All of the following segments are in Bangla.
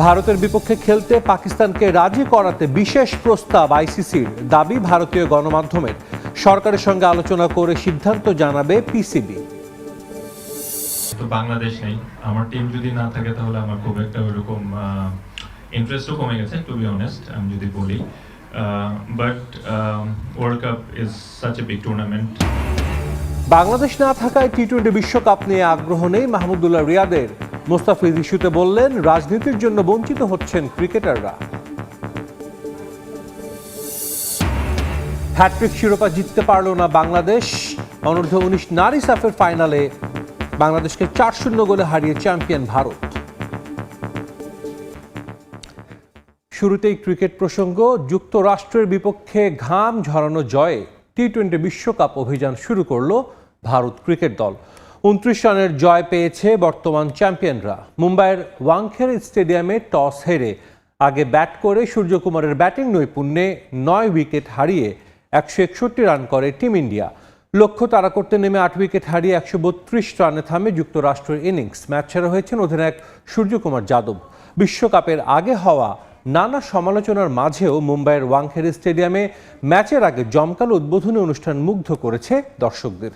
ভারতের বিপক্ষে খেলতে পাকিস্তানকে রাজি করাতে বিশেষ প্রস্তাব আইসিসির, দাবি ভারতীয় গণমাধ্যমের। সরকারের সঙ্গে আলোচনা করে সিদ্ধান্ত জানাবে পিসিবি। তো বাংলাদেশ নেই, আমার টিম যদি না থাকে তাহলে আমার খুব একটা ওরকম ইন্টারেস্টও কমে গেছে, টু বি অনেস্ট আমি যদি বলি। But world cup is such a big tournament. Bangladesh না থাকায় টি-20 বিশ্বকাপ নিয়ে আগ্রহ নেই মাহমুদুল্লাহ রিয়াদের। মোস্তাফিজ ইস্যুতে বললেন, রাজনীতির জন্য বঞ্চিত হচ্ছেন ক্রিকেটাররা। হ্যাট্রিক শিরোপা জিততে পারল না বাংলাদেশ। অনূর্ধ্ব-19 নারী সাফের ফাইনালে বাংলাদেশকে 4-0 গোলে হারিয়ে চ্যাম্পিয়ন ভারত। শুরুতেই ক্রিকেট প্রসঙ্গ। যুক্তরাষ্ট্রের বিপক্ষে ঘাম ঝরানো জয়ে টি-20 বিশ্বকাপ অভিযান শুরু করল ভারত ক্রিকেট দল। 29 রানের জয় পেয়েছে বর্তমান চ্যাম্পিয়নরা। মুম্বাইয়ের ওয়াংখেড়ে স্টেডিয়ামে টস হেরে আগে ব্যাট করে সূর্যকুমারের ব্যাটিং নৈপুণ্যে 9 উইকেট হারিয়ে 161 রান করে টিম ইন্ডিয়া। লক্ষ্য তাড়া করতে নেমে 8 উইকেট হারিয়ে 132 রানে থামে যুক্তরাষ্ট্রের ইনিংস। ম্যাচ সেরা হয়েছেন অধিনায়ক সূর্যকুমার যাদব। বিশ্বকাপের আগে হওয়া নানা সমালোচনার মাঝেও মুম্বাইয়ের ওয়াংখেড়ে স্টেডিয়ামে ম্যাচের আগে জমকালো উদ্বোধনী অনুষ্ঠান মুগ্ধ করেছে দর্শকদের।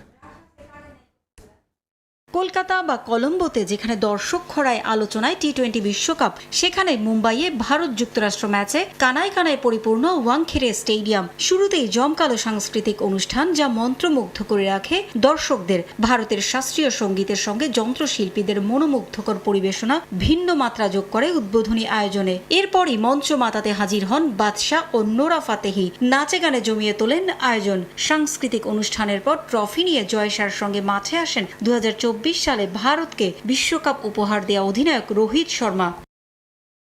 কলকাতা বা কলম্বোতে যেখানে দর্শক খরায় আলোচনায় টি-20 বিশ্বকাপ, সেখানে মুম্বাইয়ে ভারত যুক্তরাষ্ট্র ম্যাচে কানায় কানায় পরিপূর্ণ ওয়াংখেড়ে স্টেডিয়াম। শুরুতেই জমকালো সাংস্কৃতিক অনুষ্ঠান, যা মন্ত্রমুগ্ধ করে রাখে দর্শকদের। ভারতের শাস্ত্রীয় সঙ্গীতের সঙ্গে যন্ত্রশিল্পীদের মনোমুগ্ধকর পরিবেশনা ভিন্ন মাত্রা যোগ করে উদ্বোধনী আয়োজনে। এরপরই মঞ্চ মাতাতে হাজির হন বাদশা ও নোরা ফাতেহি। নাচে গানে জমিয়ে তোলেন আয়োজন। সাংস্কৃতিক অনুষ্ঠানের পর ট্রফি নিয়ে জয়সার সঙ্গে মাঠে আসেন 2024 সালে ভারতকে বিশ্বকাপ উপহার দেয়া অধিনায়ক রোহিত শর্মা।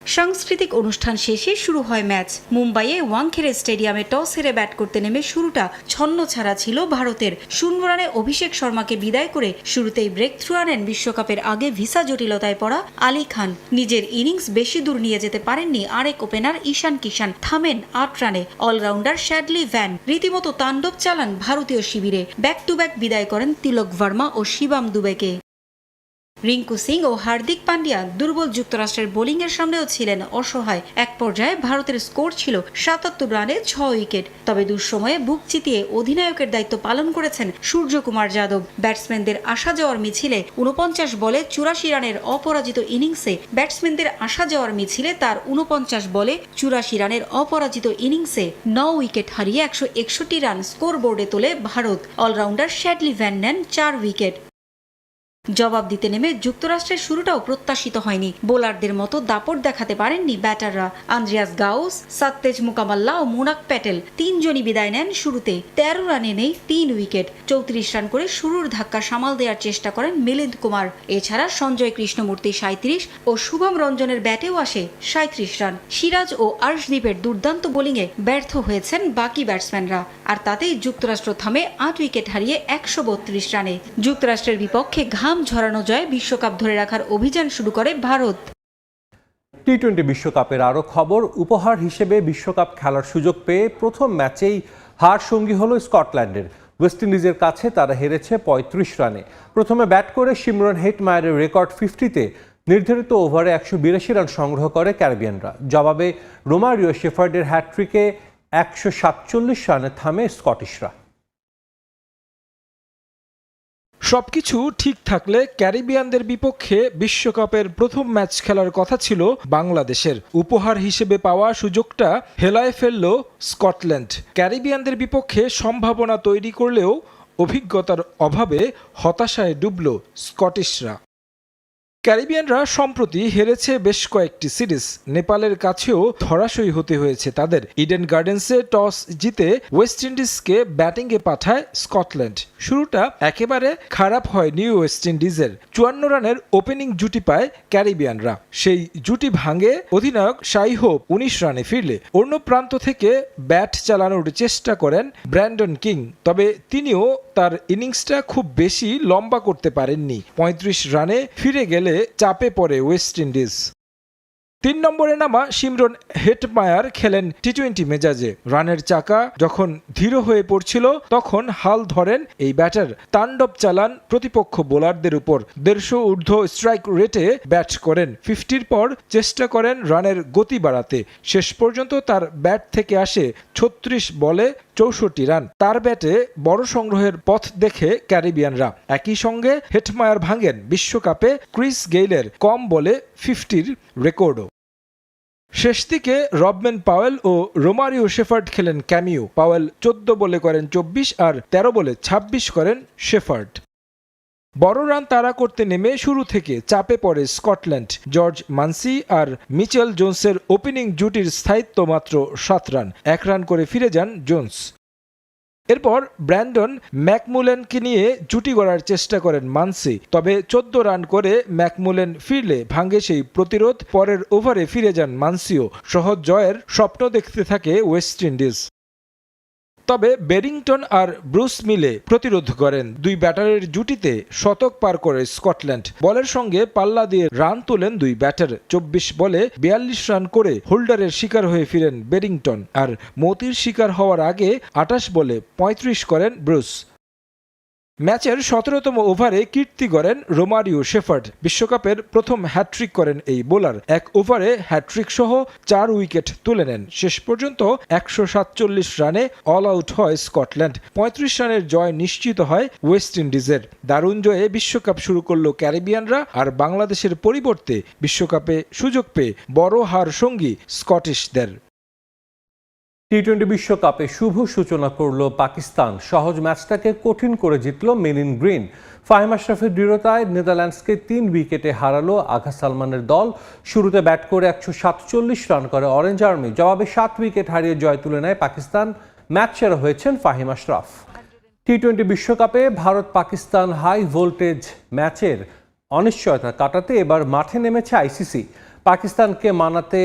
সাংস্কৃতিক অনুষ্ঠান শেষে শুরু হয় ম্যাচ। মুম্বাইয়ে ওয়াংখেড়ে স্টেডিয়ামে টস হেরে ব্যাট করতে নেমে শুরুটা ছন্নছাড়া ছিল ভারতের। 0 রানে অভিষেক শর্মাকে বিদায় করে শুরুতেই ব্রেক থ্রু আনেন বিশ্বকাপের আগে ভিসা জটিলতায় পড়া আলী খান। নিজের ইনিংস বেশি দূর নিয়ে যেতে পারেননি আরেক ওপেনার ঈশান কিষান, থামেন 8 রানে। অলরাউন্ডার শ্যাডলি ভ্যান রীতিমতো তাণ্ডব চালান ভারতীয় শিবিরে। ব্যাক টু ব্যাক বিদায় করেন তিলক ভার্মা ও শিবাম দুবেকে। রিঙ্কু সিং ও হার্দিক পান্ডিয়া দুর্বল যুক্তরাষ্ট্রের বোলিংয়ের সামনেও ছিলেন অসহায়। এক পর্যায়ে ভারতের স্কোর ছিল 77 রানে 6 উইকেট। তবে দুঃসময়ে বুক চিতিয়ে অধিনায়কের দায়িত্ব পালন করেছেন সূর্যকুমার যাদব। ব্যাটসম্যানদের আসা যাওয়ার মিছিলে 49 বলে 84 রানের অপরাজিত ইনিংসে তার 49 বলে 84 রানের অপরাজিত ইনিংসে 9 উইকেট হারিয়ে 161 রান স্কোর বোর্ডে তোলে ভারত। অলরাউন্ডার শ্যাডলি ভ্যান নেন 4 উইকেট। জবাব দিতে নেমে যুক্তরাষ্ট্রের শুরুটাও প্রত্যাশিত হয়নি। বোলারদের মতো দাপট দেখাতে পারেননি ব্যাটাররা। আন্দ্রিয়াস গাউস, সাত্তেজ মুকামাল্লা ও মুনাক প্যাটেল 3 জনই বিদায় নেন শুরুতে। 13 রানে নেই 3 উইকেট। 34 রান করে শুরুর ধাক্কা সামাল দেওয়ার চেষ্টা করেন মিলিন্দ কুমার। এছাড়া সঞ্জয় কৃষ্ণমূর্তি 37 ও শুভম রঞ্জনের ব্যাটেও আসে 37 রান। সিরাজ ও আর্শদীপের দুর্দান্ত বোলিংয়ে ব্যর্থ হয়েছেন বাকি ব্যাটসম্যানরা। আর তাতেই যুক্তরাষ্ট্র থামে 8 উইকেট হারিয়ে 132 রানে। যুক্তরাষ্ট্রের বিপক্ষে ঘাম ঝরানো জয় বিশ্বকাপ ধরে রাখার অভিযান শুরু করে ভারত। টি-20 বিশ্বকাপের আরও খবর। উপহার হিসেবে বিশ্বকাপ খেলার সুযোগ পেয়ে প্রথম ম্যাচেই হার সঙ্গী হলো স্কটল্যান্ডের। ওয়েস্ট ইন্ডিজের কাছে তারা হেরেছে 35 রানে। প্রথমে ব্যাট করে সিমরন হেটমায়ারের রেকর্ড 50-তে নির্ধারিত ওভারে 182 রান সংগ্রহ করে ক্যারিবিয়ানরা। জবাবে রোমারিও শেফার্ডের হ্যাট্রিকে 147 রানে থামে স্কটিশরা। সবকিছু ঠিক থাকলে ক্যারিবিয়ানদের বিপক্ষে বিশ্বকাপের প্রথম ম্যাচ খেলার কথা ছিল বাংলাদেশের। উপহার হিসেবে পাওয়া সুযোগটা হেলায় ফেলল স্কটল্যান্ড। ক্যারিবিয়ানদের বিপক্ষে সম্ভাবনা তৈরি করলেও অভিজ্ঞতার অভাবে হতাশায় ডুবল স্কটিশরা। ক্যারিবিয়ানরা সম্প্রতি হেরেছে বেশ কয়েকটি সিরিজ। নেপালের কাছেও ধরাশয়ী হতে হয়েছে তাদের। ইডেন গার্ডেন্সে টস জিতে ওয়েস্ট ইন্ডিজকে ব্যাটিংয়ে পাঠায় স্কটল্যান্ড। শুরুটা একেবারে খারাপ হয় নিউ ওয়েস্ট ইন্ডিজের। 54 রানের ওপেনিং জুটি পায় ক্যারিবিয়ানরা। সেই জুটি ভাঙে অধিনায়ক শাই হোপ 19 রানে ফিরলে। অন্য প্রান্ত থেকে ব্যাট চালানোর চেষ্টা করেন ব্র্যান্ডন কিং, তবে তিনিও তার ইনিংসটা খুব বেশি লম্বা করতে পারেননি। 35 রানে ফিরে গেলে চাপে পড়ে ওয়েস্ট ইন্ডিজ। 3 নম্বরে নামা শিমরন হেটমায়ার খেলেন টি-20 মেজাজে। রানের চাকা যখন ধীর হয়ে পড়ছিল তখন হাল ধরেন এই ব্যাটার। তাণ্ডব চালান প্রতিপক্ষ বোলারদের উপর। 150 ঊর্ধ্ব স্ট্রাইক রেটে ব্যাট করেন। 50-র পর চেষ্টা করেন রানের গতি বাড়াতে। শেষ পর্যন্ত তার ব্যাট থেকে আসে 36 বলে 64 রান। তার ব্যাটে বড় সংগ্রহের পথ দেখে ক্যারিবিয়ানরা। একই সঙ্গে হেটমায়ার ভাঙেন বিশ্বকাপে ক্রিস গেইলের কম বলে 50-র রেকর্ডও। শেষ দিকে রবম্যান পাওয়েল ও রোমারিও শেফার্ড খেলেন ক্যামিও। পাওয়েল 14 বলে করেন 24 আর 13 বলে 26 করেন শেফার্ড। বড় রান তাড়া করতে নেমে শুরু থেকে চাপে পড়ে স্কটল্যান্ড। জর্জ মানসি আর মিচেল জোন্সের ওপেনিং জুটির স্থায়িত্ব মাত্র 7 রান। 1 রান করে ফিরে যান জোন্স। এরপর ব্র্যান্ডন ম্যাকমুলেনকে নিয়ে জুটি গড়ার চেষ্টা করেন মানসি, তবে 14 রান করে ম্যাকমুলেন ফিরলে ভাঙে সেই প্রতিরোধ। পরের ওভারে ফিরে যান মানসিও। সহজ জয়ের স্বপ্ন দেখতে থাকে ওয়েস্ট ইন্ডিজ। তবে বেরিংটন আর ব্রুস মিলে প্রতিরোধ করেন। 2 ব্যাটারের জুটিতে শতক পার করে স্কটল্যান্ড। বলের সঙ্গে পাল্লা দিয়ে রান তোলেন 2 ব্যাটার। 24 বলে 42 রান করে হোল্ডারের শিকার হয়ে ফিরেন বেরিংটন, আর মতির শিকার হওয়ার আগে 28 বলে 35 করেন ব্রুস। ম্যাচের 17তম ওভারে কীর্তি গড়েন রোমারিও শেফার্ড। বিশ্বকাপের প্রথম হ্যাট্রিক করেন এই বোলার। 1 ওভারে হ্যাট্রিক সহ 4 উইকেট তুলে নেন। শেষ পর্যন্ত 147 রানে অল আউট হয় স্কটল্যান্ড। 35 রানের জয় নিশ্চিত হয় ওয়েস্ট ইন্ডিজের। দারুণ জয়ে বিশ্বকাপ শুরু করল ক্যারিবিয়ানরা, আর বাংলাদেশের পরিবর্তে বিশ্বকাপে সুযোগ পেয়ে বড় হার সঙ্গী স্কটিশদের। টি-20 বিশ্বকাপে শুভ সূচনা করল পাকিস্তান। সহজ ম্যাচটাকে কঠিন করে জিতল মেন ইন গ্রিন। ফাহিম আশরাফের দৃঢ়তায় নেদারল্যান্ডসকে 3 উইকেটে হারালো আগা সালমানের দল। শুরুতে ব্যাট করে 147 রান করে অরেঞ্জ আর্মি। জবাবে 7 উইকেট হারিয়ে জয় তুলে নেয় পাকিস্তান। ম্যাচ সেরা হয়েছেন ফাহিম আশরাফ। টি-20 বিশ্বকাপে ভারত পাকিস্তান হাই ভোল্টেজ ম্যাচের অনিশ্চয়তা কাটাতে এবার মাঠে নেমেছে আইসিসি। পাকিস্তানকে মানাতে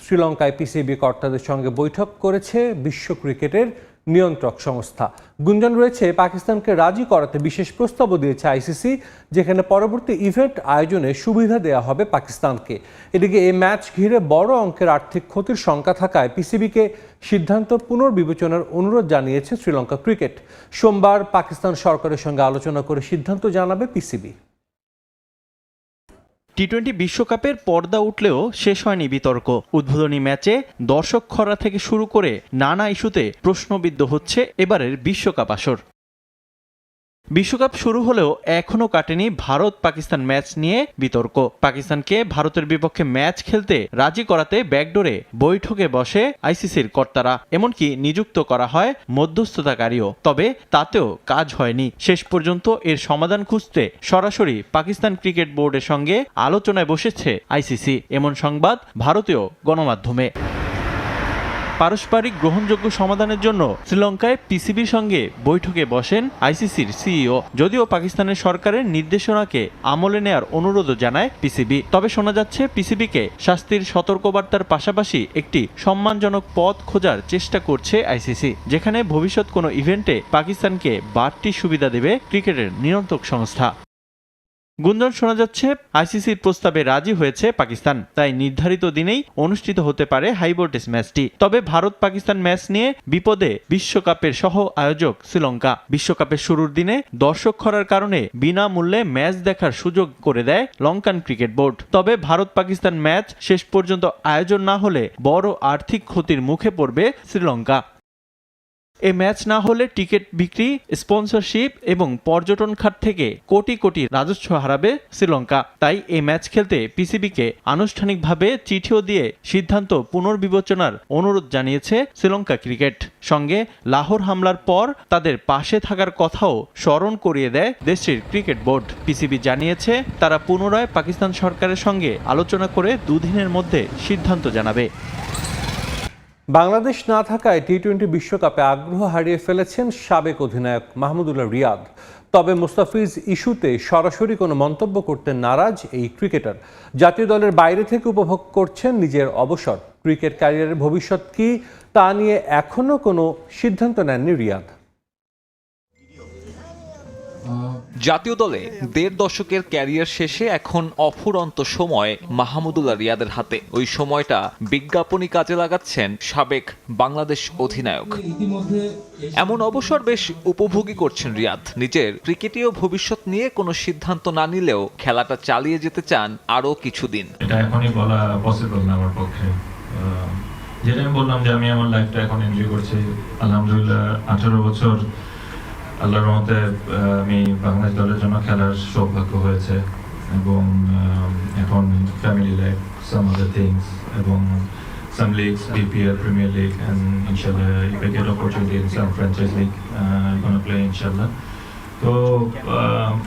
শ্রীলঙ্কায় পিসিবি কর্তাদের সঙ্গে বৈঠক করেছে বিশ্ব ক্রিকেটের নিয়ন্ত্রক সংস্থা। গুঞ্জন রয়েছে পাকিস্তানকে রাজি করাতে বিশেষ প্রস্তাবও দিয়েছে আইসিসি, যেখানে পরবর্তী ইভেন্ট আয়োজনে সুবিধা দেওয়া হবে পাকিস্তানকে। এদিকে এই ম্যাচ ঘিরে বড় অঙ্কের আর্থিক ক্ষতির শঙ্কা থাকায় পিসিবিকে সিদ্ধান্ত পুনর্বিবেচনার অনুরোধ জানিয়েছে শ্রীলঙ্কা ক্রিকেট। সোমবার পাকিস্তান সরকারের সঙ্গে আলোচনা করে সিদ্ধান্ত জানাবে পিসিবি। টি-20 বিশ্বকাপের পর্দা উঠলেও শেষ হয়নি বিতর্ক। উদ্বোধনী ম্যাচে দর্শক খরা থেকে শুরু করে নানা ইস্যুতে প্রশ্নবিদ্ধ হচ্ছে এবারের বিশ্বকাপ আসর। বিশ্বকাপ শুরু হলেও এখনও কাটেনি ভারত পাকিস্তান ম্যাচ নিয়ে বিতর্ক। পাকিস্তানকে ভারতের বিপক্ষে ম্যাচ খেলতে রাজি করাতে ব্যাকডোরে বৈঠকে বসে আইসিসির কর্তারা, এমনকি নিযুক্ত করা হয় মধ্যস্থতাকারীও। তবে তাতেও কাজ হয়নি। শেষ পর্যন্ত এর সমাধান খুঁজতে সরাসরি পাকিস্তান ক্রিকেট বোর্ডের সঙ্গে আলোচনায় বসেছে আইসিসি, এমন সংবাদ ভারতীয় গণমাধ্যমে। পারস্পরিক গ্রহণযোগ্য সমাধানের জন্য শ্রীলঙ্কায় পিসিবির সঙ্গে বৈঠকে বসেন আইসিসির সিইও। যদিও পাকিস্তানের সরকারের নির্দেশনাকে আমলে নেয়ার অনুরোধও জানায় পিসিবি। তবে শোনা যাচ্ছে পিসিবিকে শাস্তির সতর্কবার্তার পাশাপাশি একটি সম্মানজনক পথ খোঁজার চেষ্টা করছে আইসিসি, যেখানে ভবিষ্যৎ কোনো ইভেন্টে পাকিস্তানকে বাড়তি সুবিধা দেবে ক্রিকেটের নিয়ন্ত্রক সংস্থা। গুঞ্জন শোনা যাচ্ছে আইসিসির প্রস্তাবে রাজি হয়েছে পাকিস্তান, তাই নির্ধারিত দিনেই অনুষ্ঠিত হতে পারে হাই ভোল্টেজ ম্যাচটি। তবে ভারত পাকিস্তান ম্যাচ নিয়ে বিপদে বিশ্বকাপের সহ আয়োজক শ্রীলঙ্কা। বিশ্বকাপের শুরুর দিনে দর্শক খরার কারণে বিনামূল্যে ম্যাচ দেখার সুযোগ করে দেয় লঙ্কান ক্রিকেট বোর্ড। তবে ভারত পাকিস্তান ম্যাচ শেষ পর্যন্ত আয়োজন না হলে বড় আর্থিক ক্ষতির মুখে পড়বে শ্রীলঙ্কা। এ ম্যাচ না হলে টিকিট বিক্রি, স্পন্সরশিপ এবং পর্যটন খাত থেকে কোটি কোটি রাজস্ব হারাবে শ্রীলঙ্কা। তাই এই ম্যাচ খেলতে পিসিবিকে আনুষ্ঠানিকভাবে চিঠিও দিয়ে সিদ্ধান্ত পুনর্বিবেচনার অনুরোধ জানিয়েছে শ্রীলঙ্কা ক্রিকেট। সঙ্গে লাহোর হামলার পর তাদের পাশে থাকার কথাও স্মরণ করিয়ে দেয় দেশটির ক্রিকেট বোর্ড। পিসিবি জানিয়েছে তারা পুনরায় পাকিস্তান সরকারের সঙ্গে আলোচনা করে 2 দিনের মধ্যে সিদ্ধান্ত জানাবে। বাংলাদেশ না থাকায় টি-20 বিশ্বকাপে আগ্রহ হারিয়ে ফেলেছেন সাবেক অধিনায়ক মাহমুদুল্লাহ রিয়াদ। তবে মুস্তাফিজ ইস্যুতে সরাসরি কোনো মন্তব্য করতে নারাজ এই ক্রিকেটার। জাতীয় দলের বাইরে থেকে উপভোগ করছেন নিজের অবসর। ক্রিকেট ক্যারিয়ারের ভবিষ্যৎ কি তা নিয়ে এখনও কোনো সিদ্ধান্ত নেননি রিয়াদ। জাতীয় দলে ১.৫ দশকের ক্যারিয়ার শেষে এখন অফুরন্ত সময় মাহমুদুল্লাহ রিয়াদের হাতে। ওই সময়টা বিজ্ঞাপনী কাজে লাগাচ্ছেন সাবেক বাংলাদেশ অধিনায়ক। এমন অবসর বেশ উপভোগী করছেন রিয়াদ। নিজের ক্রিকেটীয় ভবিষ্যৎ নিয়ে কোনো সিদ্ধান্ত না নিলেও খেলাটা চালিয়ে যেতে চান আরও কিছুদিন। এটা এখনই বলা পসিবল না আমার পক্ষে। যেটা আমি বললাম যে আমি আমার লাইফটা এখন এনজয় করছি আলহামদুলিল্লাহ। 18 বছর আল্লাহর রহমতে আমি বাংলাদেশ দলের জন্য খেলার সৌভাগ্য হয়েছে এবং এখন ফ্যামিলি লাইফ, সাম আদার থিংস এবং some leagues, BPL, Premier League, and inshallah if I get opportunity in some franchise league, I'm gonna play inshallah. So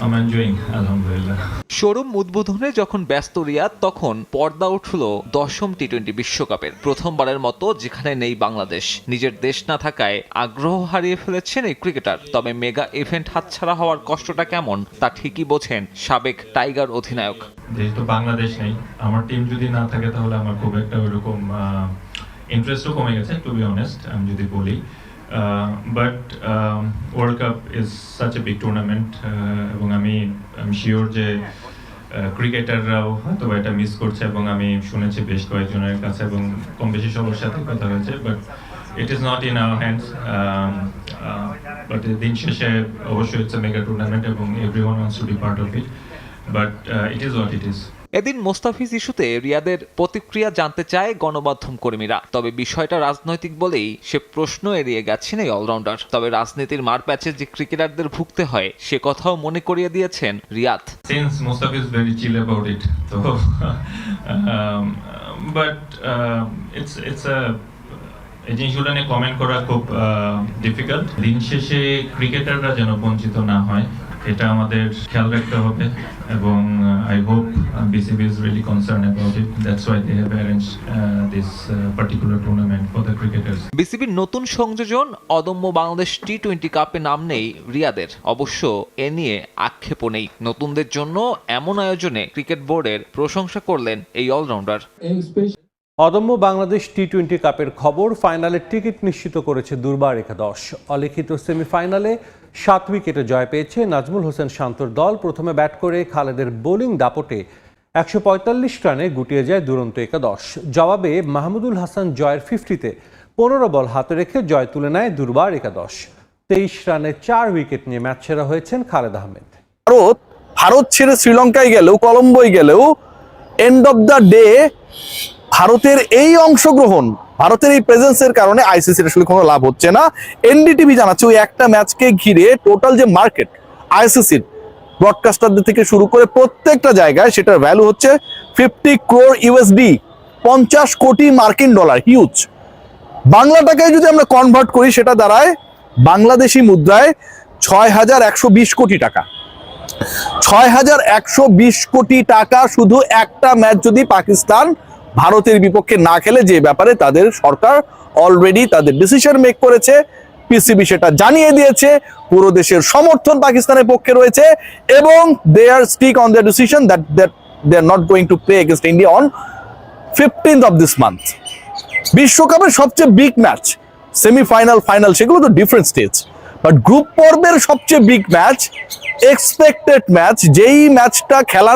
I'm enjoying alhamdulillah. Showroom উদ্বোধনে যখন ব্যস্ত রিয়াদ, তখন পর্দা উঠল 10ম টি-20 বিশ্বকাপের। প্রথমবারের মতো যেখানে নেই বাংলাদেশ। নিজের দেশ না থাকায় আগ্রহ হারিয়ে ফেলেছেন এই ক্রিকেটার। তবে মেগা ইভেন্ট হাতছাড়া হওয়ার কষ্টটা কেমন তা ঠিকই বোঝেন সাবেক টাইগার অধিনায়ক। যেহেতু বাংলাদেশ নেই, আমার টিম যদি না থাকে তাহলে আমার খুব একটা ওইরকম ইন্টারেস্টও কমে গেছে টু বি অনেস্ট আমি যদি বলি। But world cup is such a big tournament এবং আমি শিওর যে ক্রিকেটাররাও হয়তো এটা মিস করছে এবং আমি শুনেছি বেশ কয়েকজনের কাছে এবং কম বেশি সবার সাথে কথা হয়েছে। But it is not in our hands. But দিন শেষে অবশ্যই ইটস এ মেগা টুর্নামেন্ট এবং everyone wants to be part of it. But it is what it is. এদিন মোস্তাফিজ ইস্যুতে রিয়াদের প্রতিক্রিয়া জানতে চায় গণমাধ্যম কর্মীরা। তবে বিষয়টা রাজনৈতিক বলেই সে প্রশ্ন এড়িয়ে গেছেন এই অলরাউন্ডার। তবে রাজনীতির মারপ্যাচে যে ক্রিকেটারদের ভুগতে হয় সে কথাও মনে করিয়ে দিয়েছেন Riyad. Since Mustafa is very chill about it, so but it's a এই জিনিসগুলো নিয়ে কমেন্ট করা খুব ডিফিকাল্ট। দিন শেষে ক্রিকেটাররা যেন বঞ্চিত না হয় এটা আমাদের খেয়াল রাখতে হবে এবং I hope BCB is really concerned about it. That's why they have arranged this particular tournament for the cricketers. বিসিবির নতুন সংযোজন অদম্য বাংলাদেশ টি-20 কাপে নাম নেই রিয়াদের। অবশ্য এ নিয়ে আক্ষেপও নেই। নতুনদের জন্য এমন আয়োজনে ক্রিকেট বোর্ডের প্রশংসা করলেন এই অলরাউন্ডার। অদম্য বাংলাদেশ টি-20 কাপের খবর, ফাইনালের টিকিট নিশ্চিত করেছে দুর্বার একাদশ। অলিখিত সেমিফাইনালে 7 উইকেটে জয় পেয়েছে নাজমুল হোসেন শান্তর দল। প্রথমে ব্যাট করে খালেদের বোলিং দাপটে 145 রানে গুটিয়ে যায় দুরন্ত একাদশ। জবাবে মাহমুদুল হাসান জয়ের 50-তে 15 বল হাতে রেখে জয় তুলে নেয় দুর্বার একাদশ। 23 রানে 4 উইকেট নিয়ে ম্যাচ সেরা হয়েছেন খালেদ আহমেদ। ভারত ছেড়ে শ্রীলঙ্কায় গেলেও, কলম্বোয় গেলেও এন্ড অফ দ্য ডে ভারতের এই অংশগ্রহণ, ভারতের এই প্রেজেন্সের কারণে আইসিসির আসলে কোনো লাভ হচ্ছে না। এনডিটিভি জানাচ্ছে ওই একটা ম্যাচকে ঘিরে টোটাল যে মার্কেট আইসিসির ব্রডকাস্টারদের থেকে শুরু করে প্রত্যেকটা জায়গায় সেটার ভ্যালু হচ্ছে 50 crore USD, 50 কোটি মার্কিন ডলার, হিউজ। বাংলা টাকায় যদি আমরা কনভার্ট করি সেটা দাঁড়ায় বাংলাদেশি মুদ্রায় 6120 কোটি টাকা। 6120 কোটি টাকা শুধু একটা ম্যাচ যদি পাকিস্তান ভারতের বিপক্ষে না খেলে, যে ব্যাপারে তাদের সরকার অলরেডি তাদের ডিসিশন মেক করেছে, পিসিবি সেটা জানিয়ে দিয়েছে, পুরো দেশের সমর্থন পাকিস্তানের পক্ষে রয়েছে এবং they are stick on their decision that they are not going to play against India on 15th of this month। বিশ্বকাপের সবচেয়ে বিগ ম্যাচ, সেমিফাইনাল, ফাইনাল সেগুলো তো ডিফারেন্ট স্টেজ, বাট গ্রুপ পর্বের সবচেয়ে বিগ ম্যাচ, এক্সপেক্টেড ম্যাচ, যেই ম্যাচটা খেলা